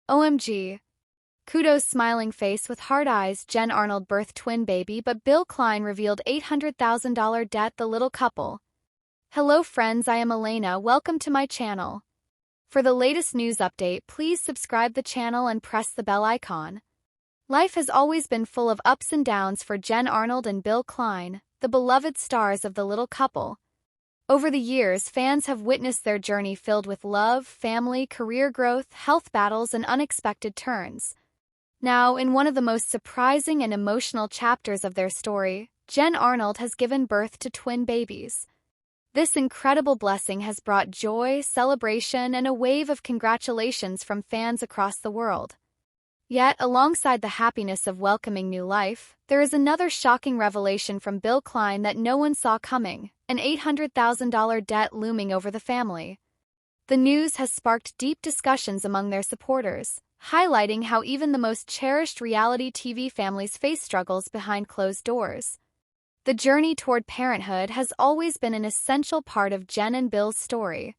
OMG. Kudos smiling face with hard eyes. Jen Arnold birthed twin baby, but Bill Klein revealed $800,000 debt. The little couple. Hello friends, I am Elena. Welcome to my channel. For the latest news update, please subscribe the channel and press the bell icon. Life has always been full of ups and downs for Jen Arnold and Bill Klein, the beloved stars of the little couple. Over the years, fans have witnessed their journey filled with love, family, career growth, health battles, and unexpected turns. Now, in one of the most surprising and emotional chapters of their story, Jen Arnold has given birth to twin babies. This incredible blessing has brought joy, celebration, and a wave of congratulations from fans across the world. Yet, alongside the happiness of welcoming new life, there is another shocking revelation from Bill Klein that no one saw coming: an $800,000 debt looming over the family. The news has sparked deep discussions among their supporters, highlighting how even the most cherished reality TV families face struggles behind closed doors. The journey toward parenthood has always been an essential part of Jen and Bill's story.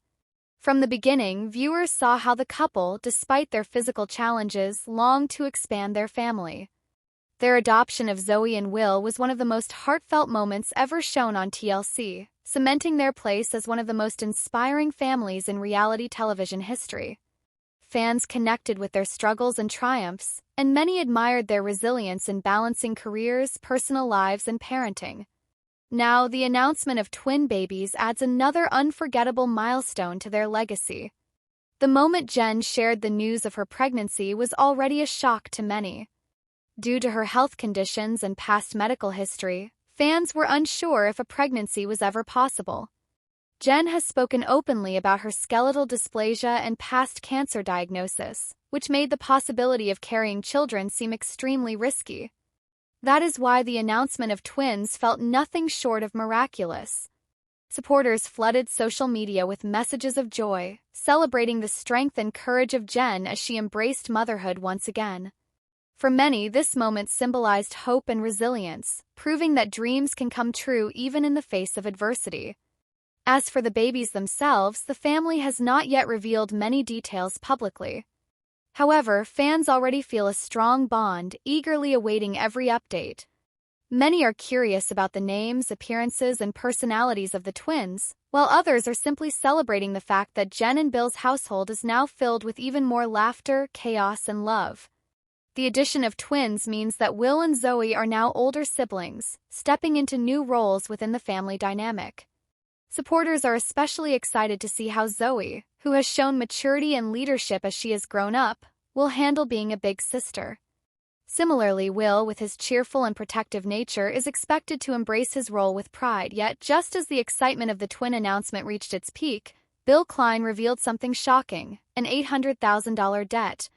From the beginning, viewers saw how the couple, despite their physical challenges, longed to expand their family. Their adoption of Zoe and Will was one of the most heartfelt moments ever shown on TLC, cementing their place as one of the most inspiring families in reality television history. Fans connected with their struggles and triumphs, and many admired their resilience in balancing careers, personal lives, and parenting. Now, the announcement of twin babies adds another unforgettable milestone to their legacy. The moment Jen shared the news of her pregnancy was already a shock to many. Due to her health conditions and past medical history, fans were unsure if a pregnancy was ever possible. Jen has spoken openly about her skeletal dysplasia and past cancer diagnosis, which made the possibility of carrying children seem extremely risky. That is why the announcement of twins felt nothing short of miraculous. Supporters flooded social media with messages of joy, celebrating the strength and courage of Jen as she embraced motherhood once again. For many, this moment symbolized hope and resilience, proving that dreams can come true even in the face of adversity. As for the babies themselves, the family has not yet revealed many details publicly. However, fans already feel a strong bond, eagerly awaiting every update. Many are curious about the names, appearances, and personalities of the twins, while others are simply celebrating the fact that Jen and Bill's household is now filled with even more laughter, chaos, and love. The addition of twins means that Will and Zoe are now older siblings, stepping into new roles within the family dynamic. Supporters are especially excited to see how Zoe, who has shown maturity and leadership as she has grown up, will handle being a big sister. Similarly, Will, with his cheerful and protective nature, is expected to embrace his role with pride. Yet, just as the excitement of the twin announcement reached its peak, Bill Klein revealed something shocking: an $800,000 debt.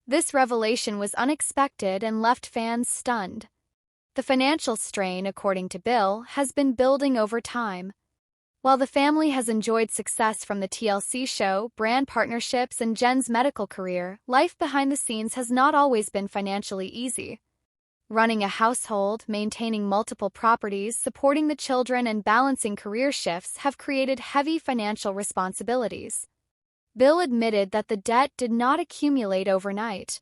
This revelation was unexpected and left fans stunned. The financial strain, according to Bill, has been building over time. While the family has enjoyed success from the TLC show, brand partnerships, and Jen's medical career, life behind the scenes has not always been financially easy. Running a household, maintaining multiple properties, supporting the children, and balancing career shifts have created heavy financial responsibilities. Bill admitted that the debt did not accumulate overnight.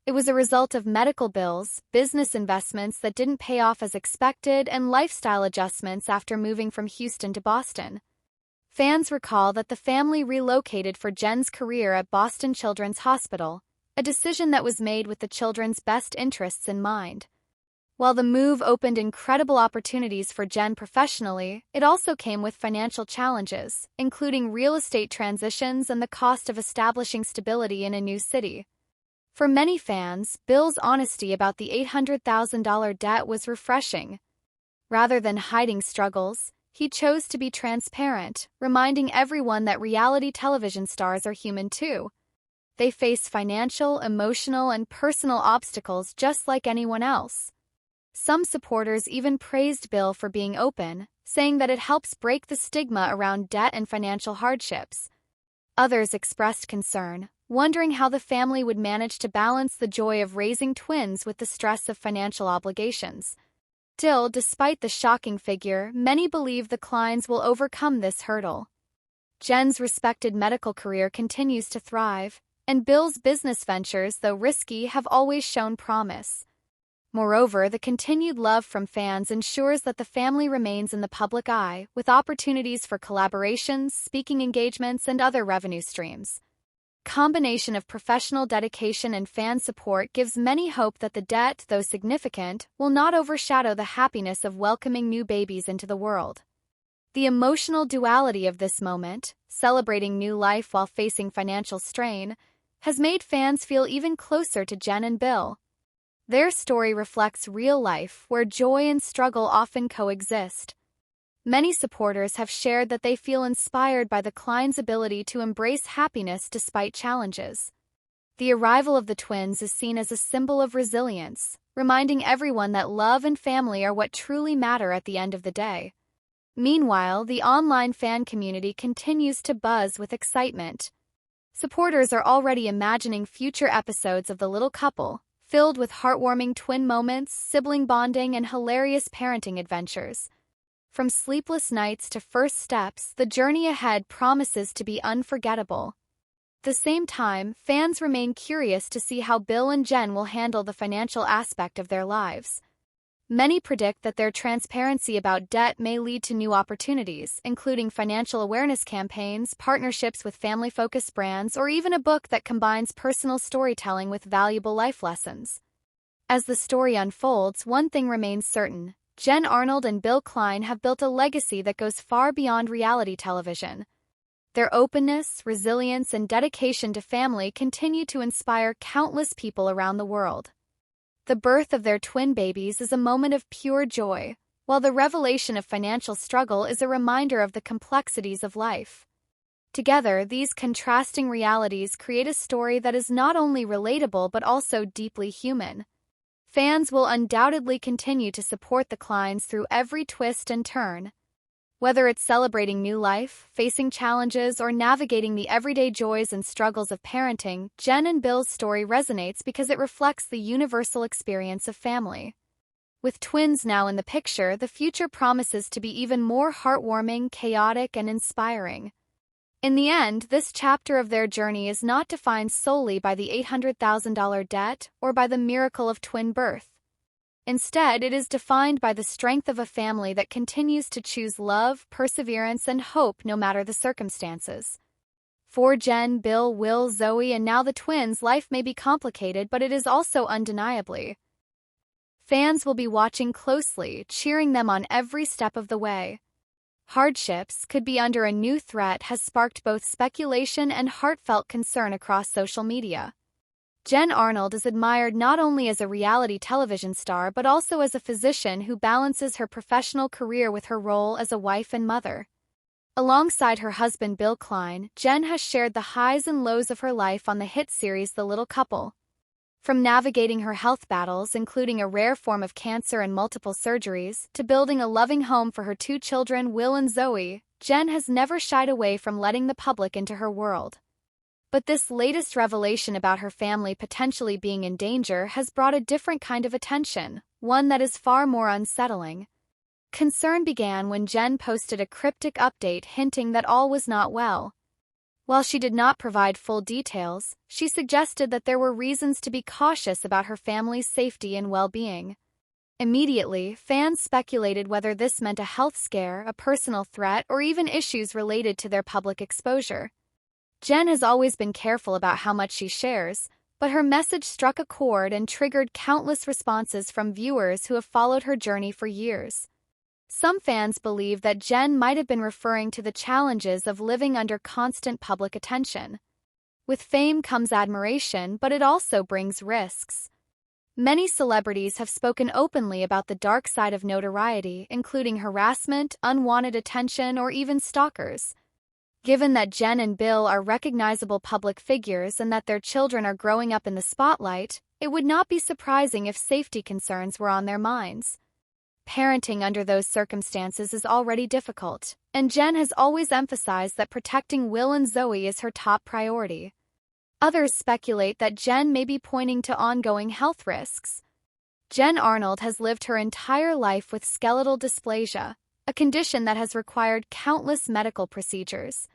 It was a result of medical bills, business investments that didn't pay off as expected, and lifestyle adjustments after moving from Houston to Boston. Fans recall that the family relocated for Jen's career at Boston Children's Hospital, a decision that was made with the children's best interests in mind. While the move opened incredible opportunities for Jen professionally, it also came with financial challenges, including real estate transitions and the cost of establishing stability in a new city. For many fans, Bill's honesty about the $800,000 debt was refreshing. Rather than hiding struggles, he chose to be transparent, reminding everyone that reality television stars are human too. They face financial, emotional, and personal obstacles just like anyone else. Some supporters even praised Bill for being open, saying that it helps break the stigma around debt and financial hardships. Others expressed concern, wondering how the family would manage to balance the joy of raising twins with the stress of financial obligations. Still, despite the shocking figure, many believe the Kleins will overcome this hurdle. Jen's respected medical career continues to thrive, And Bill's business ventures, though risky, have always shown promise. Moreover, the continued love from fans ensures that the family remains in the public eye, with opportunities for collaborations, speaking engagements, and other revenue streams. Combination of professional dedication and fan support gives many hope that the debt, though significant, will not overshadow the happiness of welcoming new babies into the world. The emotional duality of this moment, celebrating new life while facing financial strain, has made fans feel even closer to Jen and Bill. Their story reflects real life, where joy and struggle often coexist. Many supporters have shared that they feel inspired by the Klein's ability to embrace happiness despite challenges. The arrival of the twins is seen as a symbol of resilience, reminding everyone that love and family are what truly matter at the end of the day. Meanwhile, the online fan community continues to buzz with excitement. Supporters are already imagining future episodes of the little couple, filled with heartwarming twin moments, sibling bonding, and hilarious parenting adventures. From sleepless nights to first steps, the journey ahead promises to be unforgettable. At the same time, fans remain curious to see how Bill and Jen will handle the financial aspect of their lives. Many predict that their transparency about debt may lead to new opportunities, including financial awareness campaigns, partnerships with family-focused brands, or even a book that combines personal storytelling with valuable life lessons. As the story unfolds, one thing remains certain: Jen Arnold and Bill Klein have built a legacy that goes far beyond reality television. Their openness, resilience, and dedication to family continue to inspire countless people around the world. The birth of their twin babies is a moment of pure joy, while the revelation of financial struggle is a reminder of the complexities of life. Together, these contrasting realities create a story that is not only relatable but also deeply human. Fans will undoubtedly continue to support the Kleins through every twist and turn. Whether it's celebrating new life, facing challenges, or navigating the everyday joys and struggles of parenting, Jen and Bill's story resonates because it reflects the universal experience of family. With twins now in the picture, the future promises to be even more heartwarming, chaotic, and inspiring. In the end, this chapter of their journey is not defined solely by the $800,000 debt or by the miracle of twin birth. Instead, it is defined by the strength of a family that continues to choose love, perseverance, and hope no matter the circumstances. For Jen, Bill, Will, Zoe, and now the twins, life may be complicated, but it is also undeniably. Fans will be watching closely, cheering them on every step of the way. Hardships could be under a new threat has sparked both speculation and heartfelt concern across social media. Jen Arnold is admired not only as a reality television star but also as a physician who balances her professional career with her role as a wife and mother. Alongside her husband Bill Klein, Jen has shared the highs and lows of her life on the hit series The Little Couple. From navigating her health battles, including a rare form of cancer and multiple surgeries, to building a loving home for her two children, Will and Zoe, Jen has never shied away from letting the public into her world. But this latest revelation about her family potentially being in danger has brought a different kind of attention, one that is far more unsettling. Concern began when Jen posted a cryptic update hinting that all was not well. While she did not provide full details, she suggested that there were reasons to be cautious about her family's safety and well-being. Immediately, fans speculated whether this meant a health scare, a personal threat, or even issues related to their public exposure. Jen has always been careful about how much she shares, but her message struck a chord and triggered countless responses from viewers who have followed her journey for years. Some fans believe that Jen might have been referring to the challenges of living under constant public attention. With fame comes admiration, but it also brings risks. Many celebrities have spoken openly about the dark side of notoriety, including harassment, unwanted attention, or even stalkers. Given that Jen and Bill are recognizable public figures and that their children are growing up in the spotlight, it would not be surprising if safety concerns were on their minds. Parenting under those circumstances is already difficult, and Jen has always emphasized that protecting Will and Zoe is her top priority. Others speculate that Jen may be pointing to ongoing health risks. Jen Arnold has lived her entire life with skeletal dysplasia, a condition that has required countless medical procedures.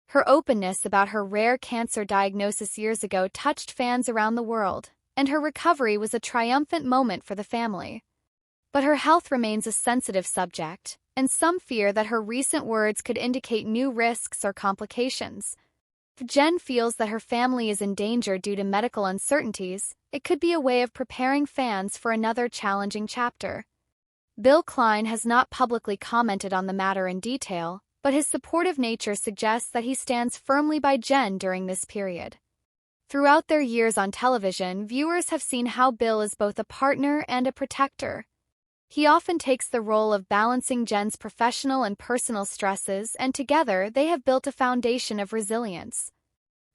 Her openness about her rare cancer diagnosis years ago touched fans around the world, and her recovery was a triumphant moment for the family. But her health remains a sensitive subject, and some fear that her recent words could indicate new risks or complications. If Jen feels that her family is in danger due to medical uncertainties, it could be a way of preparing fans for another challenging chapter. Bill Klein has not publicly commented on the matter in detail, but his supportive nature suggests that he stands firmly by Jen during this period. Throughout their years on television, viewers have seen how Bill is both a partner and a protector. He often takes the role of balancing Jen's professional and personal stresses, and together they have built a foundation of resilience.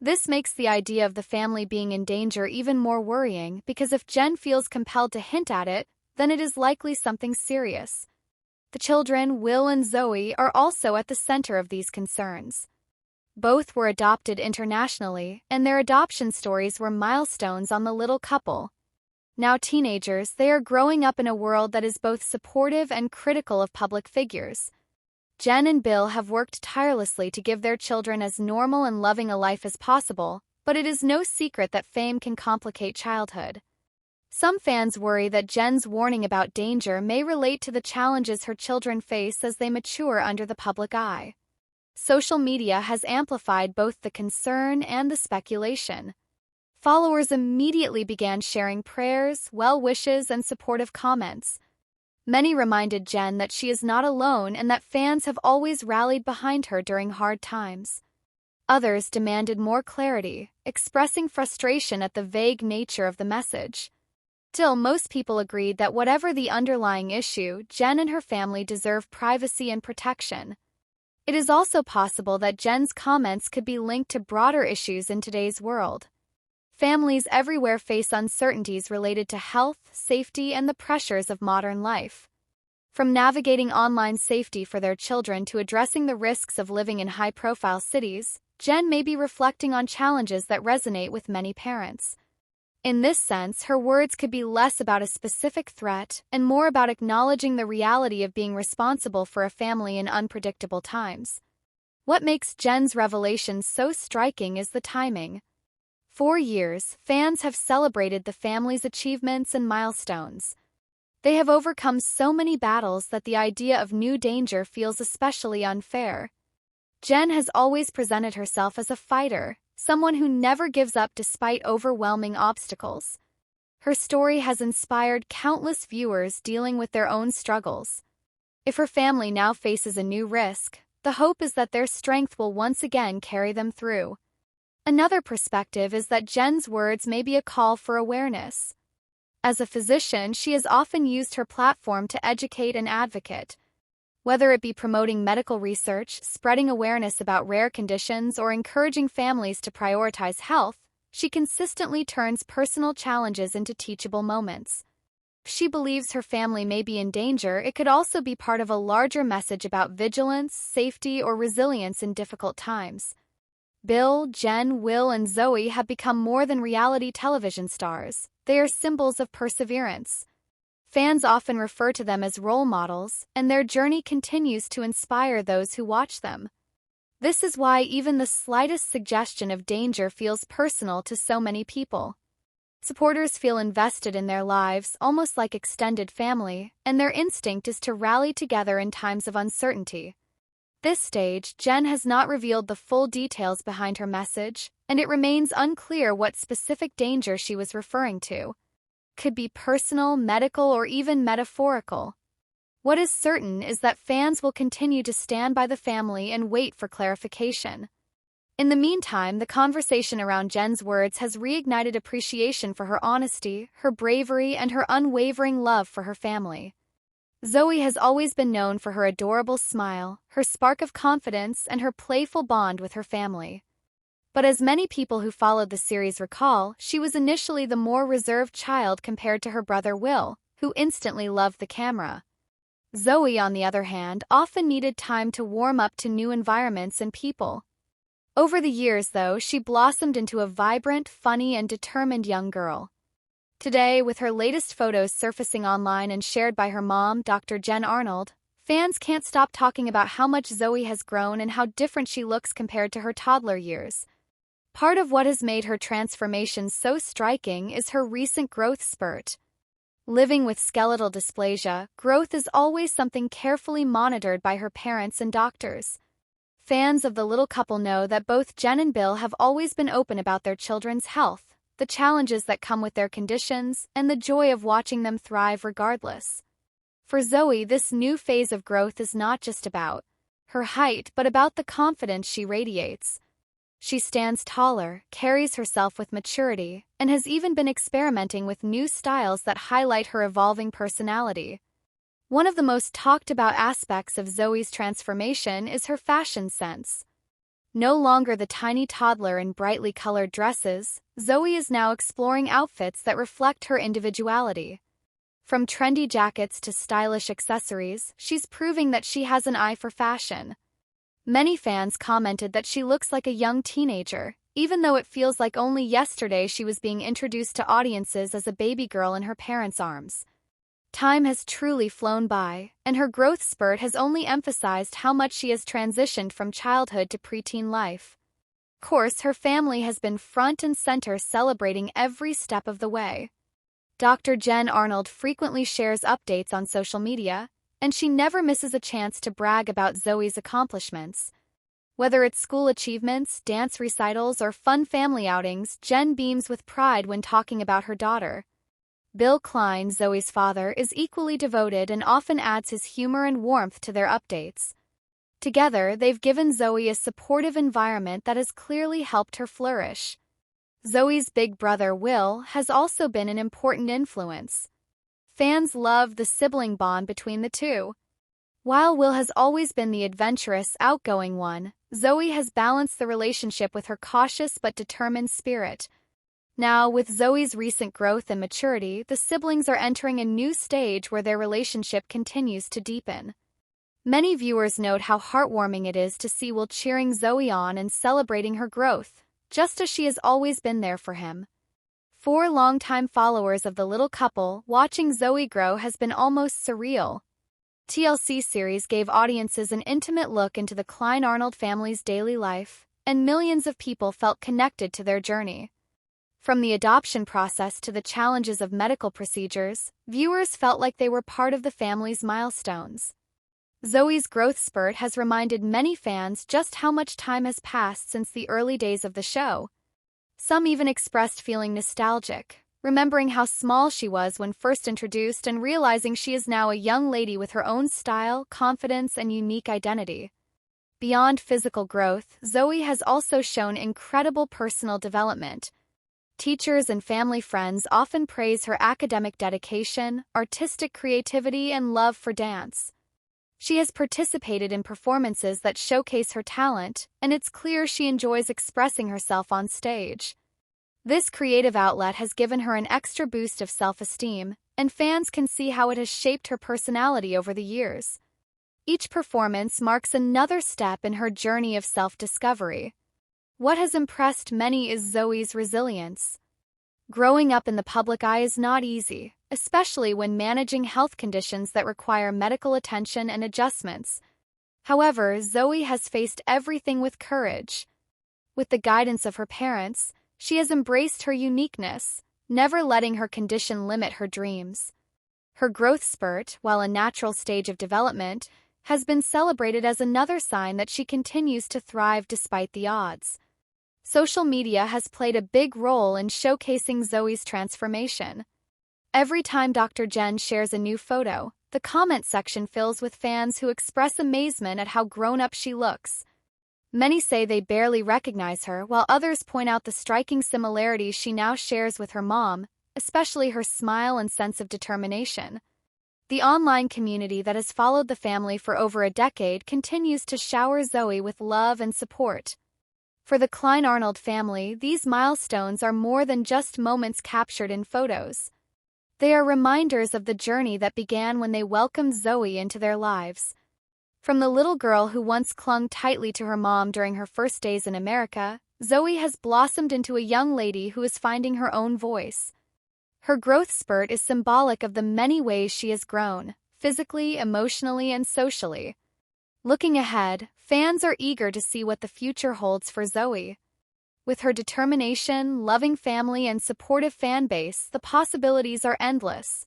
This makes the idea of the family being in danger even more worrying, because if Jen feels compelled to hint at it, then it is likely something serious. The children, Will and Zoe, are also at the center of these concerns. Both were adopted internationally, and their adoption stories were milestones on the little couple. Now teenagers, they are growing up in a world that is both supportive and critical of public figures. Jen and Bill have worked tirelessly to give their children as normal and loving a life as possible, but it is no secret that fame can complicate childhood. Some fans worry that Jen's warning about danger may relate to the challenges her children face as they mature under the public eye. Social media has amplified both the concern and the speculation. Followers immediately began sharing prayers, well wishes, and supportive comments. Many reminded Jen that she is not alone and that fans have always rallied behind her during hard times. Others demanded more clarity, expressing frustration at the vague nature of the message. Still, most people agreed that whatever the underlying issue, Jen and her family deserve privacy and protection. It is also possible that Jen's comments could be linked to broader issues in today's world. Families everywhere face uncertainties related to health, safety, and the pressures of modern life. From navigating online safety for their children to addressing the risks of living in high-profile cities, Jen may be reflecting on challenges that resonate with many parents. In this sense, her words could be less about a specific threat and more about acknowledging the reality of being responsible for a family in unpredictable times. What makes Jen's revelations so striking is the timing. For years, fans have celebrated the family's achievements and milestones. They have overcome so many battles that the idea of new danger feels especially unfair. Jen has always presented herself as a fighter, someone who never gives up despite overwhelming obstacles. Her story has inspired countless viewers dealing with their own struggles. If her family now faces a new risk, the hope is that their strength will once again carry them through. Another perspective is that Jen's words may be a call for awareness. As a physician, she has often used her platform to educate and advocate. Whether it be promoting medical research, spreading awareness about rare conditions, or encouraging families to prioritize health, she consistently turns personal challenges into teachable moments. If she believes her family may be in danger, it could also be part of a larger message about vigilance, safety, or resilience in difficult times. Bill, Jen, Will, and Zoe have become more than reality television stars. They are symbols of perseverance. Fans often refer to them as role models, and their journey continues to inspire those who watch them. This is why even the slightest suggestion of danger feels personal to so many people. Supporters feel invested in their lives, almost like extended family, and their instinct is to rally together in times of uncertainty. This stage, Jen has not revealed the full details behind her message, and it remains unclear what specific danger she was referring to. Could be personal, medical, or even metaphorical. What is certain is that fans will continue to stand by the family and wait for clarification. In the meantime, the conversation around Jen's words has reignited appreciation for her honesty, her bravery, and her unwavering love for her family. Zoe has always been known for her adorable smile, her spark of confidence, and her playful bond with her family. But as many people who followed the series recall, she was initially the more reserved child compared to her brother Will, who instantly loved the camera. Zoe, on the other hand, often needed time to warm up to new environments and people. Over the years, though, she blossomed into a vibrant, funny, and determined young girl. Today, with her latest photos surfacing online and shared by her mom, Dr. Jen Arnold, Fans can't stop talking about how much Zoe has grown and how different she looks compared to her toddler years. Part of what has made her transformation so striking is her recent growth spurt. Living with skeletal dysplasia, growth is always something carefully monitored by her parents and doctors. Fans of the little couple know that both Jen and Bill have always been open about their children's health, the challenges that come with their conditions, and the joy of watching them thrive regardless. For Zoe, this new phase of growth is not just about her height but about the confidence she radiates. She stands taller, carries herself with maturity, and has even been experimenting with new styles that highlight her evolving personality. One of the most talked about aspects of Zoe's transformation is her fashion sense. No longer the tiny toddler in brightly colored dresses, Zoe is now exploring outfits that reflect her individuality. From trendy jackets to stylish accessories, she's proving that she has an eye for fashion. Many fans commented that she looks like a young teenager, even though it feels like only yesterday she was being introduced to audiences as a baby girl in her parents' arms. Time has truly flown by, and her growth spurt has only emphasized how much she has transitioned from childhood to preteen life. Of course, her family has been front and center celebrating every step of the way. Dr. Jen Arnold frequently shares updates on social media, and she never misses a chance to brag about Zoe's accomplishments. Whether it's school achievements, dance recitals, or fun family outings, Jen beams with pride when talking about her daughter. Bill Klein, Zoe's father, is equally devoted and often adds his humor and warmth to their updates. Together, they've given Zoe a supportive environment that has clearly helped her flourish. Zoe's big brother, Will, has also been an important influence. Fans love the sibling bond between the two. While Will has always been the adventurous, outgoing one, Zoe has balanced the relationship with her cautious but determined spirit. Now, with Zoe's recent growth and maturity, the siblings are entering a new stage where their relationship continues to deepen. Many viewers note how heartwarming it is to see Will cheering Zoe on and celebrating her growth, just as she has always been there for him. For longtime followers of the little couple, watching Zoe grow has been almost surreal. TLC series gave audiences an intimate look into the Klein Arnold family's daily life, and millions of people felt connected to their journey. From the adoption process to the challenges of medical procedures, viewers felt like they were part of the family's milestones. Zoe's growth spurt has reminded many fans just how much time has passed since the early days of the show. Some even expressed feeling nostalgic, remembering how small she was when first introduced and realizing she is now a young lady with her own style, confidence, and unique identity. Beyond physical growth, Zoe has also shown incredible personal development. Teachers and family friends often praise her academic dedication, artistic creativity, and love for dance. She has participated in performances that showcase her talent, and it's clear she enjoys expressing herself on stage. This creative outlet has given her an extra boost of self-esteem, and fans can see how it has shaped her personality over the years. Each performance marks another step in her journey of self-discovery. What has impressed many is Zoe's resilience. Growing up in the public eye is not easy, especially when managing health conditions that require medical attention and adjustments. However, Zoe has faced everything with courage. With the guidance of her parents, she has embraced her uniqueness, never letting her condition limit her dreams. Her growth spurt, while a natural stage of development, has been celebrated as another sign that she continues to thrive despite the odds. Social media has played a big role in showcasing Zoe's transformation. Every time Dr. Jen shares a new photo, the comment section fills with fans who express amazement at how grown-up she looks. Many say they barely recognize her, while others point out the striking similarities she now shares with her mom, especially her smile and sense of determination. The online community that has followed the family for over a decade continues to shower Zoe with love and support. For the Klein Arnold family, these milestones are more than just moments captured in photos. They are reminders of the journey that began when they welcomed Zoe into their lives. From the little girl who once clung tightly to her mom during her first days in America, Zoe has blossomed into a young lady who is finding her own voice. Her growth spurt is symbolic of the many ways she has grown, physically, emotionally, and socially. Looking ahead, fans are eager to see what the future holds for Zoe. With her determination, loving family, and supportive fan base, the possibilities are endless.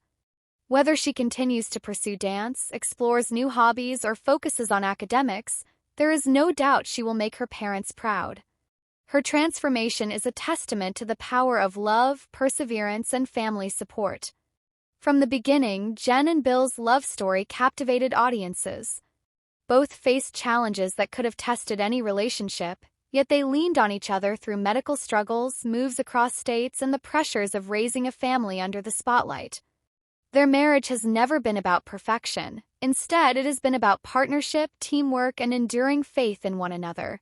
Whether she continues to pursue dance, explores new hobbies, or focuses on academics, there is no doubt she will make her parents proud. Her transformation is a testament to the power of love, perseverance, and family support. From the beginning, Jen and Bill's love story captivated audiences. Both faced challenges that could have tested any relationship, yet they leaned on each other through medical struggles, moves across states, and the pressures of raising a family under the spotlight. Their marriage has never been about perfection. Instead, it has been about partnership, teamwork, and enduring faith in one another.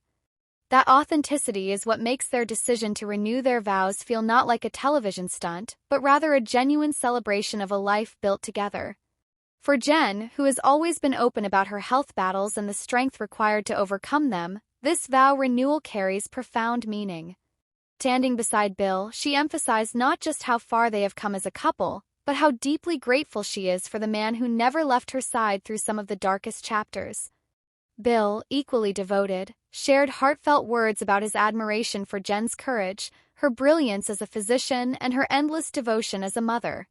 That authenticity is what makes their decision to renew their vows feel not like a television stunt, but rather a genuine celebration of a life built together. For Jen, who has always been open about her health battles and the strength required to overcome them, this vow renewal carries profound meaning. Standing beside Bill, she emphasized not just how far they have come as a couple, but how deeply grateful she is for the man who never left her side through some of the darkest chapters. Bill, equally devoted, shared heartfelt words about his admiration for Jen's courage, her brilliance as a physician, and her endless devotion as a mother.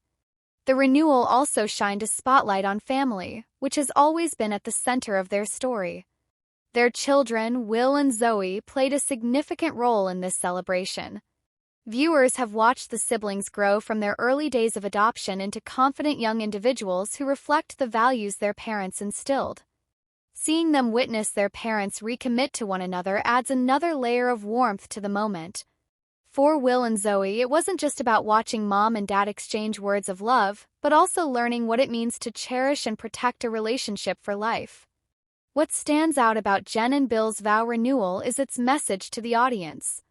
The renewal also shined a spotlight on family, which has always been at the center of their story. Their children, Will and Zoe, played a significant role in this celebration. Viewers have watched the siblings grow from their early days of adoption into confident young individuals who reflect the values their parents instilled. Seeing them witness their parents recommit to one another adds another layer of warmth to the moment. For Will and Zoe, it wasn't just about watching mom and dad exchange words of love, but also learning what it means to cherish and protect a relationship for life. What stands out about Jen and Bill's vow renewal is its message to the audience.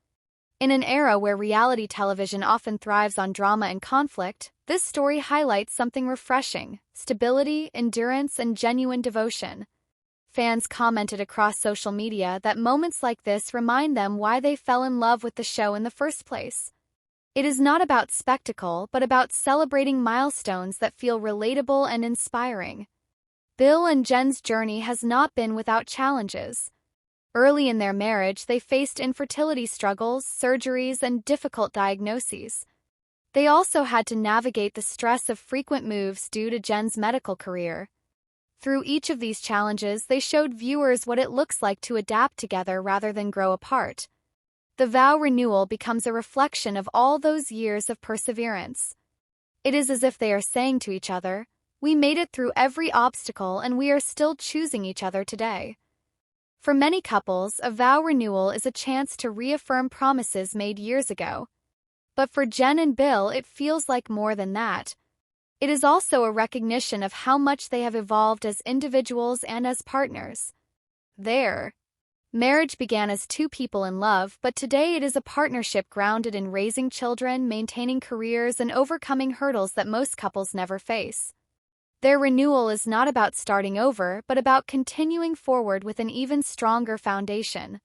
In an era where reality television often thrives on drama and conflict, this story highlights something refreshing: stability, endurance, and genuine devotion. Fans commented across social media that moments like this remind them why they fell in love with the show in the first place. It is not about spectacle, but about celebrating milestones that feel relatable and inspiring. Bill and Jen's journey has not been without challenges. Early in their marriage, they faced infertility struggles, surgeries, and difficult diagnoses. They also had to navigate the stress of frequent moves due to Jen's medical career. Through each of these challenges, they showed viewers what it looks like to adapt together rather than grow apart. The vow renewal becomes a reflection of all those years of perseverance. It is as if they are saying to each other, "We made it through every obstacle and we are still choosing each other today." For many couples, a vow renewal is a chance to reaffirm promises made years ago. But for Jen and Bill, it feels like more than that. It is also a recognition of how much they have evolved as individuals and as partners. Their marriage began as two people in love, but today it is a partnership grounded in raising children, maintaining careers, and overcoming hurdles that most couples never face. Their renewal is not about starting over, but about continuing forward with an even stronger foundation.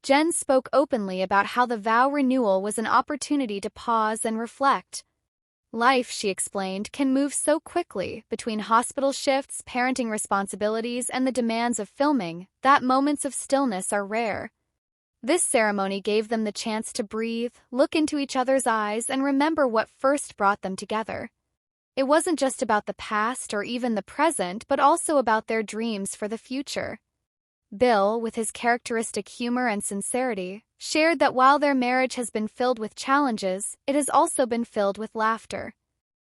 Jen spoke openly about how the vow renewal was an opportunity to pause and reflect. Life, she explained, can move so quickly between hospital shifts, parenting responsibilities, and the demands of filming that moments of stillness are rare. This ceremony gave them the chance to breathe, look into each other's eyes, and remember what first brought them together. It wasn't just about the past or even the present, but also about their dreams for the future. Bill, with his characteristic humor and sincerity, shared that while their marriage has been filled with challenges, it has also been filled with laughter.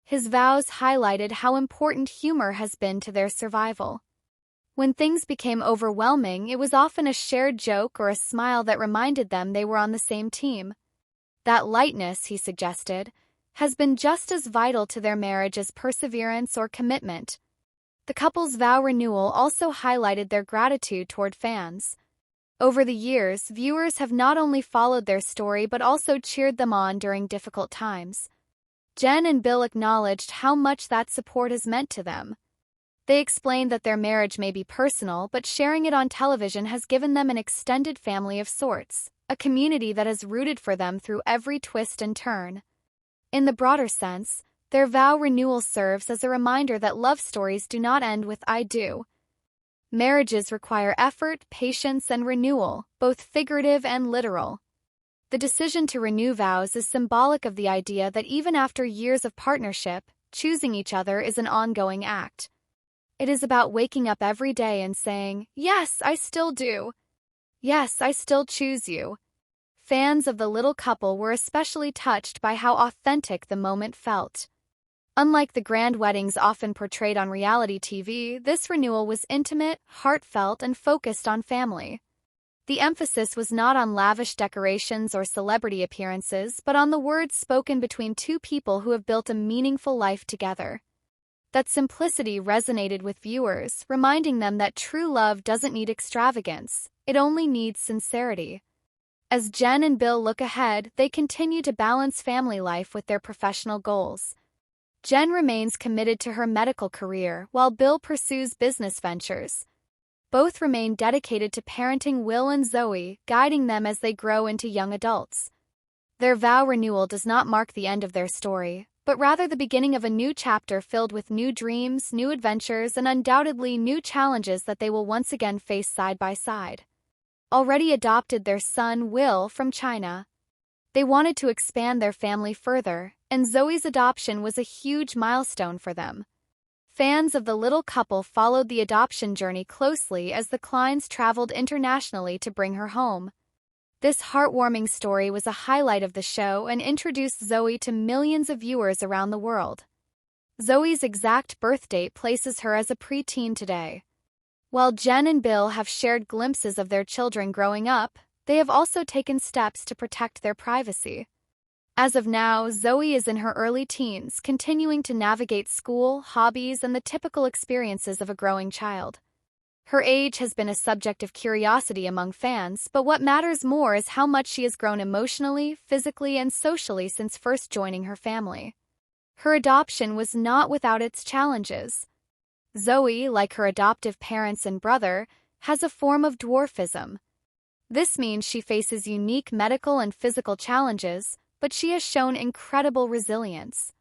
His vows highlighted how important humor has been to their survival. When things became overwhelming, it was often a shared joke or a smile that reminded them they were on the same team. That lightness, he suggested, has been just as vital to their marriage as perseverance or commitment. The couple's vow renewal also highlighted their gratitude toward fans. Over the years, viewers have not only followed their story but also cheered them on during difficult times. Jen and Bill acknowledged how much that support has meant to them. They explained that their marriage may be personal, but sharing it on television has given them an extended family of sorts, a community that has rooted for them through every twist and turn. In the broader sense, Their vow renewal serves as a reminder that love stories do not end with "I do." Marriages require effort, patience, and renewal, both figurative and literal. The decision to renew vows is symbolic of the idea that even after years of partnership, choosing each other is an ongoing act. It is about waking up every day and saying, "Yes, I still do. Yes, I still choose you." Fans of the little couple were especially touched by how authentic the moment felt. Unlike the grand weddings often portrayed on reality TV, this renewal was intimate, heartfelt, and focused on family. The emphasis was not on lavish decorations or celebrity appearances, but on the words spoken between two people who have built a meaningful life together. That simplicity resonated with viewers, reminding them that true love doesn't need extravagance, it only needs sincerity. As Jen and Bill look ahead, they continue to balance family life with their professional goals. Jen remains committed to her medical career, while Bill pursues business ventures. Both remain dedicated to parenting Will and Zoe, guiding them as they grow into young adults. Their vow renewal does not mark the end of their story, but rather the beginning of a new chapter filled with new dreams, new adventures, and undoubtedly new challenges that they will once again face side by side. Already adopted their son, Will, from China. They wanted to expand their family further, and Zoe's adoption was a huge milestone for them. Fans of the little couple followed the adoption journey closely as the Kleins traveled internationally to bring her home. This heartwarming story was a highlight of the show and introduced Zoe to millions of viewers around the world. Zoe's exact birth date places her as a preteen today. While Jen and Bill have shared glimpses of their children growing up, they have also taken steps to protect their privacy. As of now, Zoe is in her early teens, continuing to navigate school, hobbies, and the typical experiences of a growing child. Her age has been a subject of curiosity among fans, but what matters more is how much she has grown emotionally, physically, and socially since first joining her family. Her adoption was not without its challenges. Zoe, like her adoptive parents and brother, has a form of dwarfism. This means she faces unique medical and physical challenges, but she has shown incredible resilience.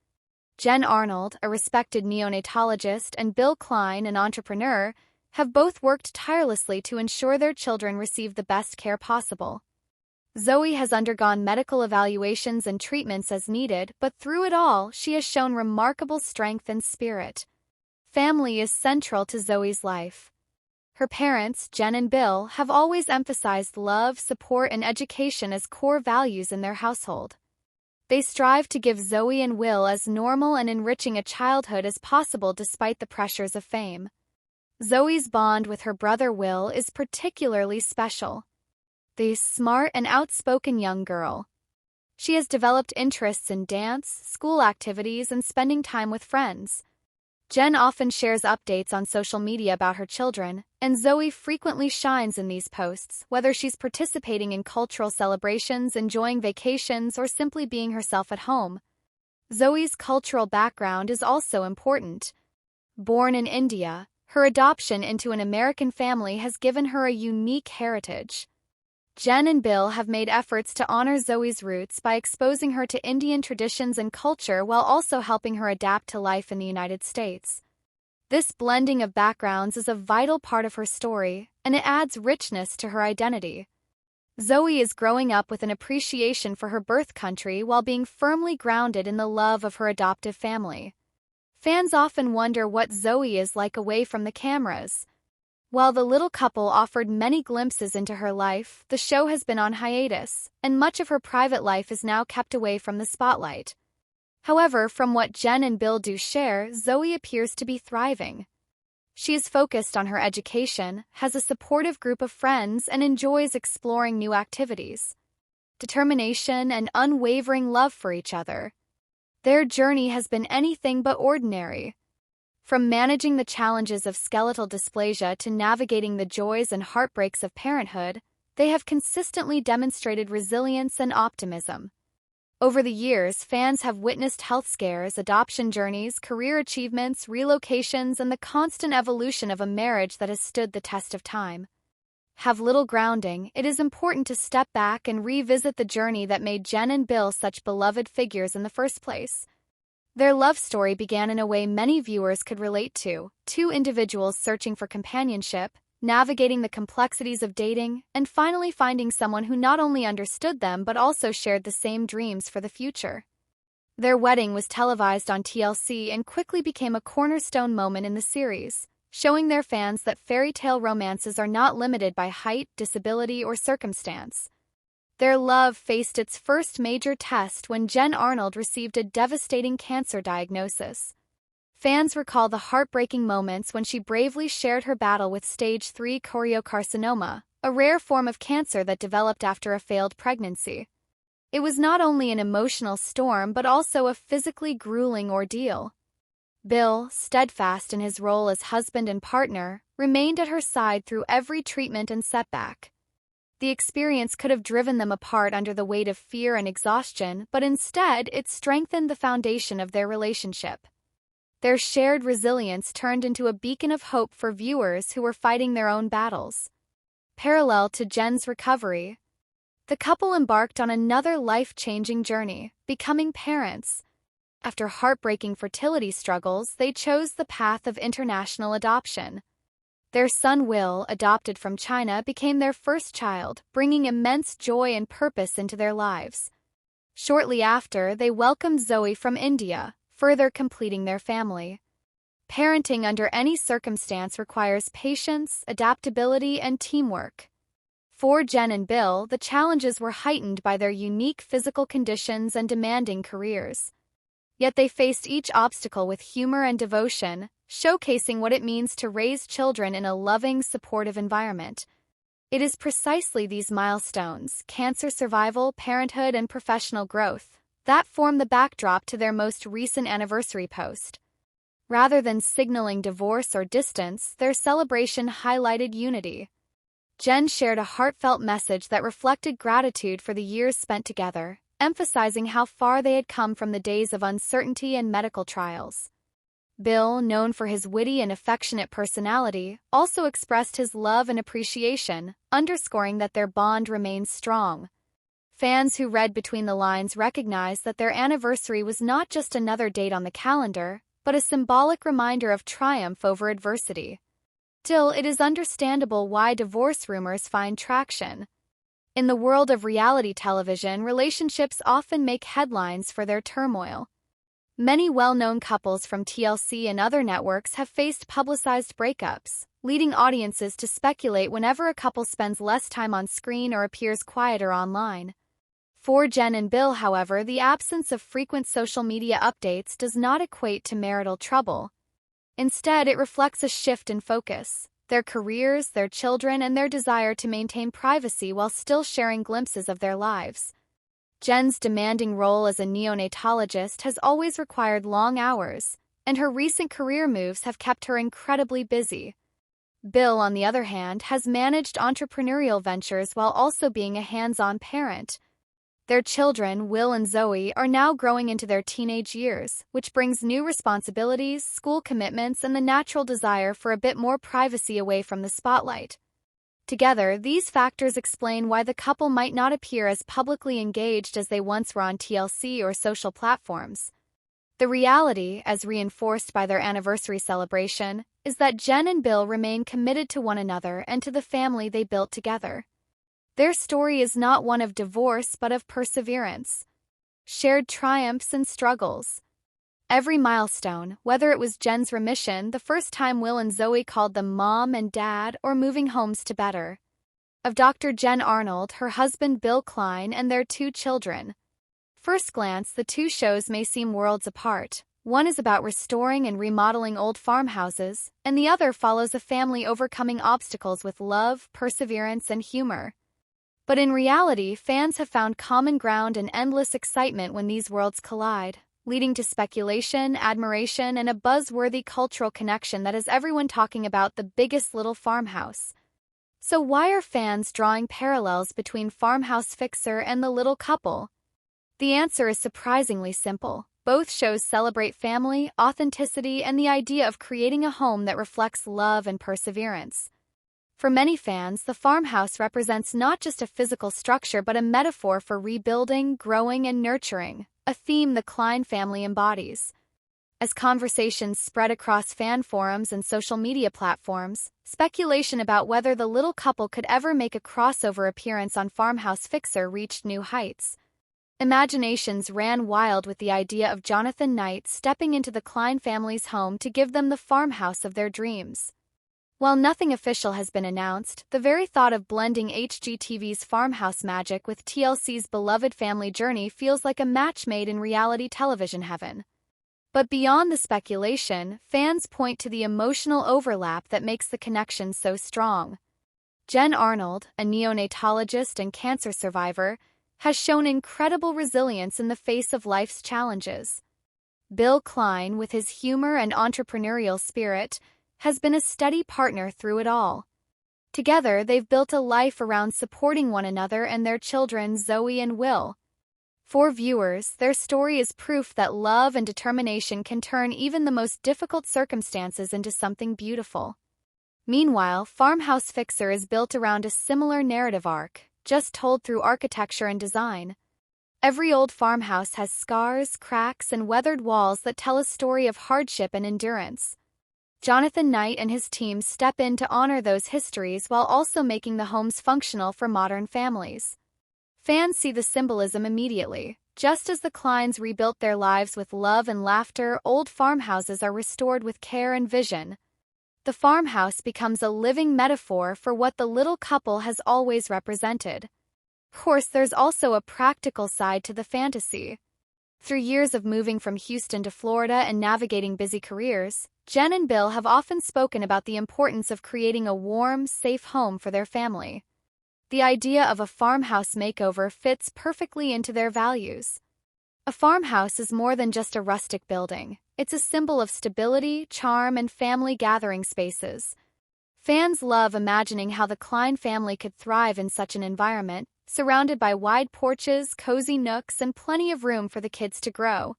Jen Arnold, a respected neonatologist, and Bill Klein, an entrepreneur, have both worked tirelessly to ensure their children receive the best care possible. Zoe has undergone medical evaluations and treatments as needed, but through it all, she has shown remarkable strength and spirit. Family is central to Zoe's life. Her parents, Jen and Bill, have always emphasized love, support, and education as core values in their household. They strive to give Zoe and Will as normal and enriching a childhood as possible despite the pressures of fame. Zoe's bond with her brother Will is particularly special. The smart and outspoken young girl. She has developed interests in dance, school activities, and spending time with friends. Jen often shares updates on social media about her children, and Zoe frequently shines in these posts, whether she's participating in cultural celebrations, enjoying vacations, or simply being herself at home. Zoe's cultural background is also important. Born in India, her adoption into an American family has given her a unique heritage. Jen and Bill have made efforts to honor Zoe's roots by exposing her to Indian traditions and culture while also helping her adapt to life in the United States. This blending of backgrounds is a vital part of her story, and it adds richness to her identity. Zoe is growing up with an appreciation for her birth country while being firmly grounded in the love of her adoptive family. Fans often wonder what Zoe is like away from the cameras. While the little couple offered many glimpses into her life, the show has been on hiatus, and much of her private life is now kept away from the spotlight. However, from what Jen and Bill do share, Zoe appears to be thriving. She is focused on her education, has a supportive group of friends, and enjoys exploring new activities. Determination and unwavering love for each other. Their journey has been anything but ordinary. From managing the challenges of skeletal dysplasia to navigating the joys and heartbreaks of parenthood, they have consistently demonstrated resilience and optimism. Over the years, fans have witnessed health scares, adoption journeys, career achievements, relocations, and the constant evolution of a marriage that has stood the test of time. Have little grounding, it is important to step back and revisit the journey that made Jen and Bill such beloved figures in the first place. Their love story began in a way many viewers could relate to, two individuals searching for companionship, navigating the complexities of dating, and finally finding someone who not only understood them but also shared the same dreams for the future. Their wedding was televised on TLC and quickly became a cornerstone moment in the series, showing their fans that fairy tale romances are not limited by height, disability, or circumstance. Their love faced its first major test when Jen Arnold received a devastating cancer diagnosis. Fans recall the heartbreaking moments when she bravely shared her battle with stage 3 choriocarcinoma, a rare form of cancer that developed after a failed pregnancy. It was not only an emotional storm but also a physically grueling ordeal. Bill, steadfast in his role as husband and partner, remained at her side through every treatment and setback. The experience could have driven them apart under the weight of fear and exhaustion, but instead it strengthened the foundation of their relationship. Their shared resilience turned into a beacon of hope for viewers who were fighting their own battles. Parallel to Jen's recovery, the couple embarked on another life-changing journey, becoming parents. After heartbreaking fertility struggles, they chose the path of international adoption. Their son Will, adopted from China, became their first child, bringing immense joy and purpose into their lives. Shortly after, they welcomed Zoe from India, further completing their family. Parenting under any circumstance requires patience, adaptability, and teamwork. For Jen and Bill, the challenges were heightened by their unique physical conditions and demanding careers. Yet they faced each obstacle with humor and devotion, showcasing what it means to raise children in a loving, supportive environment. It is precisely these milestones, cancer survival, parenthood, and professional growth, that form the backdrop to their most recent anniversary post. Rather than signaling divorce or distance, their celebration highlighted unity. Jen shared a heartfelt message that reflected gratitude for the years spent together, emphasizing how far they had come from the days of uncertainty and medical trials. Bill, known for his witty and affectionate personality, also expressed his love and appreciation, underscoring that their bond remains strong. Fans who read between the lines recognized that their anniversary was not just another date on the calendar, but a symbolic reminder of triumph over adversity. Still, it is understandable why divorce rumors find traction. In the world of reality television, relationships often make headlines for their turmoil. Many well-known couples from TLC and other networks have faced publicized breakups, leading audiences to speculate whenever a couple spends less time on screen or appears quieter online. For Jen and Bill, however, the absence of frequent social media updates does not equate to marital trouble. Instead, it reflects a shift in focus: their careers, their children, and their desire to maintain privacy while still sharing glimpses of their lives. Jen's demanding role as a neonatologist has always required long hours, and her recent career moves have kept her incredibly busy. Bill, on the other hand, has managed entrepreneurial ventures while also being a hands-on parent. Their children, Will and Zoe, are now growing into their teenage years, which brings new responsibilities, school commitments, and the natural desire for a bit more privacy away from the spotlight. Together, these factors explain why the couple might not appear as publicly engaged as they once were on TLC or social platforms. The reality, as reinforced by their anniversary celebration, is that Jen and Bill remain committed to one another and to the family they built together. Their story is not one of divorce but of perseverance, shared triumphs and struggles. Every milestone, whether it was Jen's remission, the first time Will and Zoe called them mom and dad, or moving homes to better, of Dr. Jen Arnold, her husband Bill Klein, and their two children. First glance, the two shows may seem worlds apart. One is about restoring and remodeling old farmhouses, and the other follows a family overcoming obstacles with love, perseverance, and humor. But in reality, fans have found common ground and endless excitement when these worlds collide, leading to speculation, admiration, and a buzzworthy cultural connection that has everyone talking about The Biggest Little Farmhouse. So why are fans drawing parallels between Farmhouse Fixer and The Little Couple? The answer is surprisingly simple. Both shows celebrate family, authenticity, and the idea of creating a home that reflects love and perseverance. For many fans, the farmhouse represents not just a physical structure but a metaphor for rebuilding, growing, and nurturing, a theme the Klein family embodies. As conversations spread across fan forums and social media platforms, speculation about whether the little couple could ever make a crossover appearance on Farmhouse Fixer reached new heights. Imaginations ran wild with the idea of Jonathan Knight stepping into the Klein family's home to give them the farmhouse of their dreams. While nothing official has been announced, the very thought of blending HGTV's farmhouse magic with TLC's beloved family journey feels like a match made in reality television heaven. But beyond the speculation, fans point to the emotional overlap that makes the connection so strong. Jen Arnold, a neonatologist and cancer survivor, has shown incredible resilience in the face of life's challenges. Bill Klein, with his humor and entrepreneurial spirit, has been a steady partner through it all. Together, they've built a life around supporting one another and their children Zoe and Will. For viewers, their story is proof that love and determination can turn even the most difficult circumstances into something beautiful. Meanwhile, Farmhouse Fixer is built around a similar narrative arc, just told through architecture and design. Every old farmhouse has scars, cracks, and weathered walls that tell a story of hardship and endurance. Jonathan Knight and his team step in to honor those histories while also making the homes functional for modern families. Fans see the symbolism immediately. Just as the Kleins rebuilt their lives with love and laughter, old farmhouses are restored with care and vision. The farmhouse becomes a living metaphor for what the little couple has always represented. Of course, there's also a practical side to the fantasy. Through years of moving from Houston to Florida and navigating busy careers, Jen and Bill have often spoken about the importance of creating a warm, safe home for their family. The idea of a farmhouse makeover fits perfectly into their values. A farmhouse is more than just a rustic building. It's a symbol of stability, charm, and family gathering spaces. Fans love imagining how the Klein family could thrive in such an environment, surrounded by wide porches, cozy nooks, and plenty of room for the kids to grow.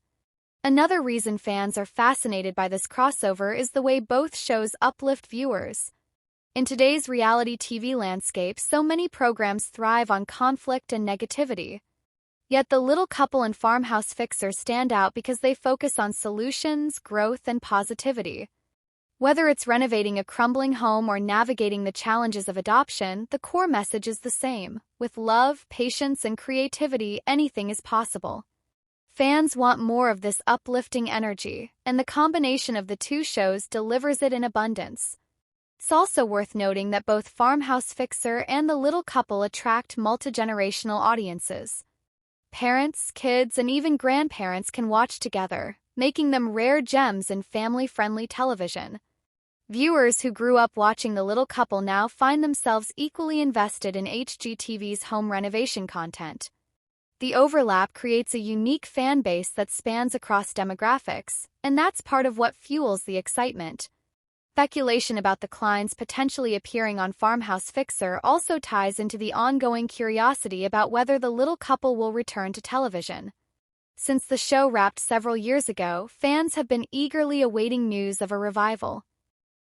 Another reason fans are fascinated by this crossover is the way both shows uplift viewers. In today's reality TV landscape, so many programs thrive on conflict and negativity. Yet the little couple and Farmhouse Fixer stand out because they focus on solutions, growth, and positivity. Whether it's renovating a crumbling home or navigating the challenges of adoption, the core message is the same. With love, patience, and creativity, anything is possible. Fans want more of this uplifting energy, and the combination of the two shows delivers it in abundance. It's also worth noting that both Farmhouse Fixer and The Little Couple attract multi-generational audiences. Parents, kids, and even grandparents can watch together, making them rare gems in family-friendly television. Viewers who grew up watching The Little Couple now find themselves equally invested in HGTV's home renovation content. The overlap creates a unique fan base that spans across demographics, and that's part of what fuels the excitement. Speculation about the Kleins potentially appearing on Farmhouse Fixer also ties into the ongoing curiosity about whether the little couple will return to television. Since the show wrapped several years ago, fans have been eagerly awaiting news of a revival.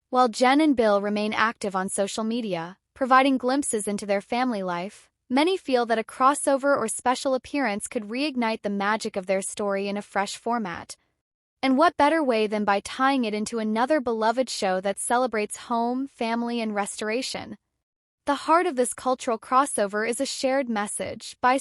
While Jen and Bill remain active on social media, providing glimpses into their family life, many feel that a crossover or special appearance could reignite the magic of their story in a fresh format. And what better way than by tying it into another beloved show that celebrates home, family, and restoration? The heart of this cultural crossover is a shared message. By